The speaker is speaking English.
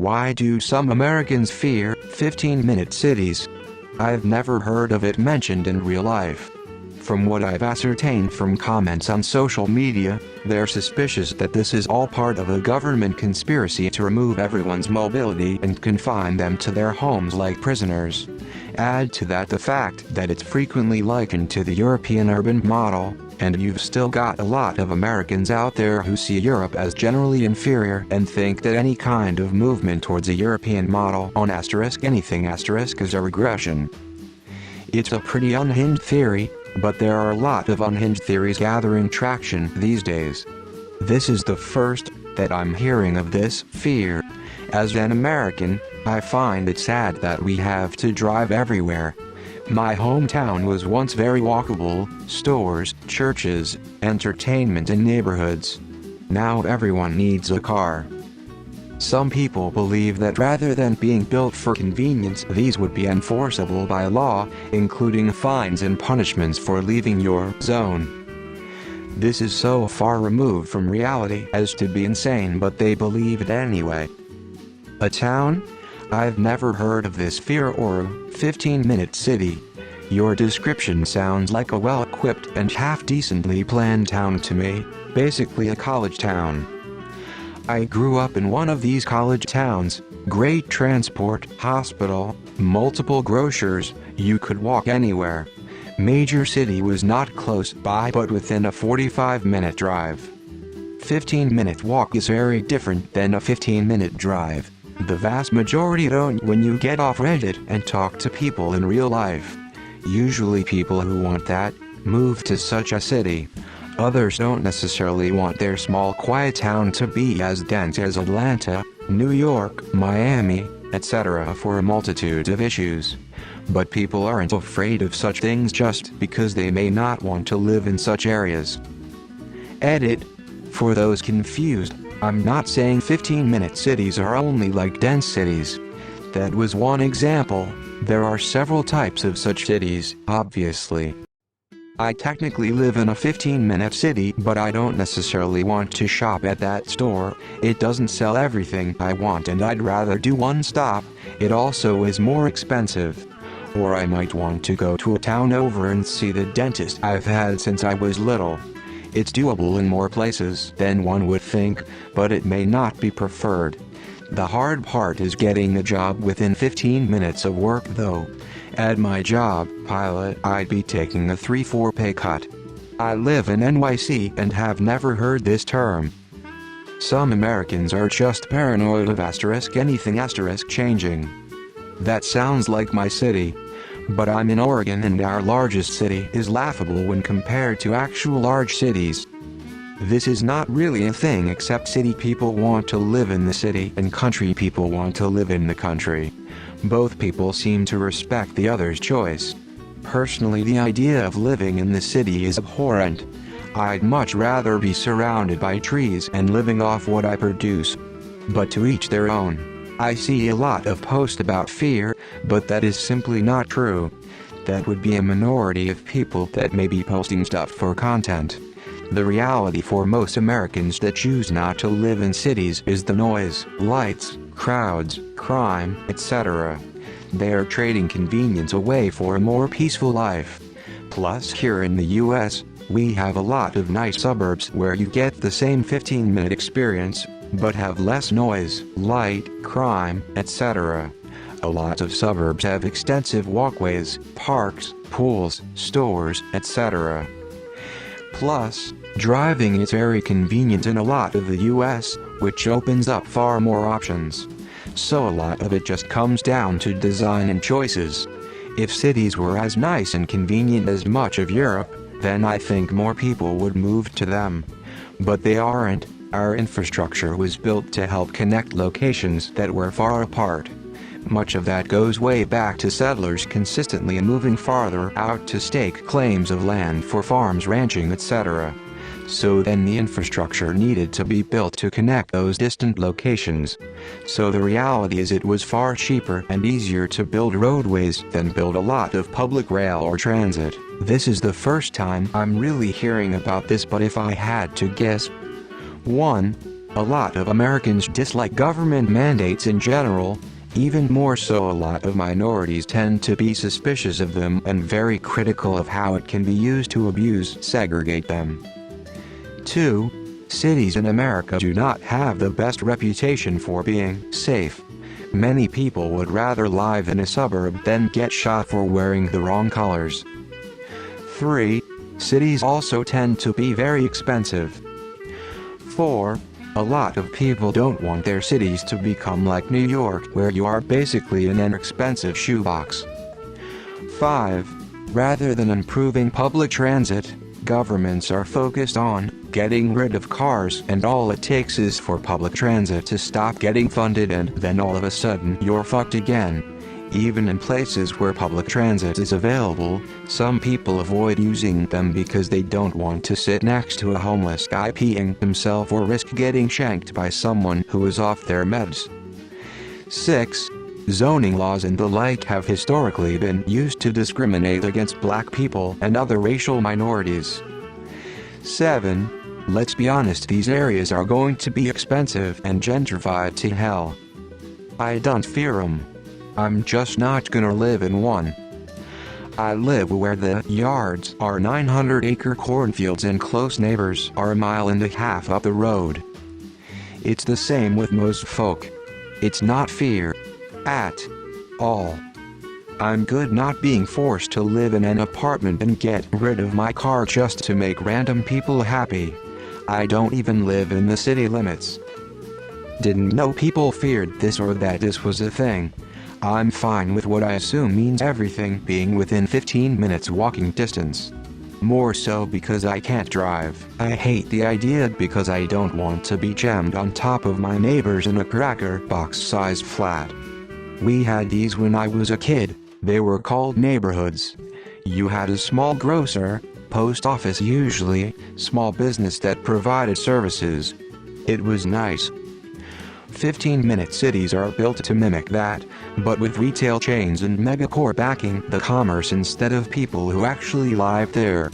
Why do some Americans fear 15-minute cities? I've never heard of it mentioned in real life. From what I've ascertained from comments on social media, they're suspicious that this is all part of a government conspiracy to remove everyone's mobility and confine them to their homes like prisoners. Add to that the fact that it's frequently likened to the European urban model, and you've still got a lot of Americans out there who see Europe as generally inferior and think that any kind of movement towards a European model on anything is a regression. It's a pretty unhinged theory, but there are a lot of unhinged theories gathering traction these days. This is the first that I'm hearing of this fear. As an American, I find it sad that we have to drive everywhere. My hometown was once very walkable: stores, churches, entertainment and neighborhoods. Now everyone needs a car. Some people believe that rather than being built for convenience, these would be enforceable by law, including fines and punishments for leaving your zone. This is so far removed from reality as to be insane, but they believe it anyway. A town? I've never heard of this fear or 15-minute city. Your description sounds like a well-equipped and half-decently planned town to me, basically a college town. I grew up in one of these college towns: great transport, hospital, multiple grocers, you could walk anywhere. Major city was not close by but within a 45-minute drive. 15-minute walk is very different than a 15-minute drive. The vast majority don't when you get off Reddit and talk to people in real life. Usually people who want that move to such a city. Others don't necessarily want their small quiet town to be as dense as Atlanta, New York, Miami, etc. for a multitude of issues. But people aren't afraid of such things just because they may not want to live in such areas. Edit. For those confused, I'm not saying 15-minute cities are only like dense cities. That was one example. There are several types of such cities, obviously. I technically live in a 15-minute city, but I don't necessarily want to shop at that store. It doesn't sell everything I want and I'd rather do one stop. It also is more expensive. Or I might want to go to a town over and see the dentist I've had since I was little. It's doable in more places than one would think, but it may not be preferred. The hard part is getting a job within 15 minutes of work though. At my job, pilot, I'd be taking a 3-4 pay cut. I live in NYC and have never heard this term. Some Americans are just paranoid of anything changing. That sounds like my city. But I'm in Oregon and our largest city is laughable when compared to actual large cities. This is not really a thing, except city people want to live in the city and country people want to live in the country. Both people seem to respect the other's choice. Personally, the idea of living in the city is abhorrent. I'd much rather be surrounded by trees and living off what I produce. But to each their own. I see a lot of posts about fear, but that is simply not true. That would be a minority of people that may be posting stuff for content. The reality for most Americans that choose not to live in cities is the noise, lights, crowds, crime, etc. They are trading convenience away for a more peaceful life. Plus, here in the US, we have a lot of nice suburbs where you get the same 15-minute experience, but have less noise, light, crime, etc. A lot of suburbs have extensive walkways, parks, pools, stores, etc. Plus, driving is very convenient in a lot of the US, which opens up far more options. So a lot of it just comes down to design and choices. If cities were as nice and convenient as much of Europe, then I think more people would move to them. But they aren't. Our infrastructure was built to help connect locations that were far apart. Much of that goes way back to settlers consistently moving farther out to stake claims of land for farms, ranching, etc. So then the infrastructure needed to be built to connect those distant locations. So the reality is it was far cheaper and easier to build roadways than build a lot of public rail or transit. This is the first time I'm really hearing about this, but if I had to guess, 1. A lot of Americans dislike government mandates in general. Even more so, a lot of minorities tend to be suspicious of them and very critical of how it can be used to segregate them. 2. Cities in America do not have the best reputation for being safe. Many people would rather live in a suburb than get shot for wearing the wrong colors. 3. Cities also tend to be very expensive. 4. A lot of people don't want their cities to become like New York, where you are basically in an expensive shoebox. 5. Rather than improving public transit, governments are focused on getting rid of cars, and all it takes is for public transit to stop getting funded, and then all of a sudden you're fucked again. Even in places where public transit is available, some people avoid using them because they don't want to sit next to a homeless guy peeing himself or risk getting shanked by someone who is off their meds. 6. Zoning laws and the like have historically been used to discriminate against black people and other racial minorities. 7. Let's be honest, these areas are going to be expensive and gentrified to hell. I don't fear 'em. I'm just not gonna live in one. I live where the yards are 900-acre cornfields and close neighbors are a mile and a half up the road. It's the same with most folk. It's not fear at all. I'm good not being forced to live in an apartment and get rid of my car just to make random people happy. I don't even live in the city limits. Didn't know people feared this or that this was a thing. I'm fine with what I assume means everything being within 15 minutes walking distance. More so because I can't drive. I hate the idea because I don't want to be jammed on top of my neighbors in a cracker box-sized flat. We had these when I was a kid. They were called neighborhoods. You had a small grocer, post office usually, small business that provided services. It was nice. 15-minute cities are built to mimic that, but with retail chains and megacore backing the commerce instead of people who actually live there.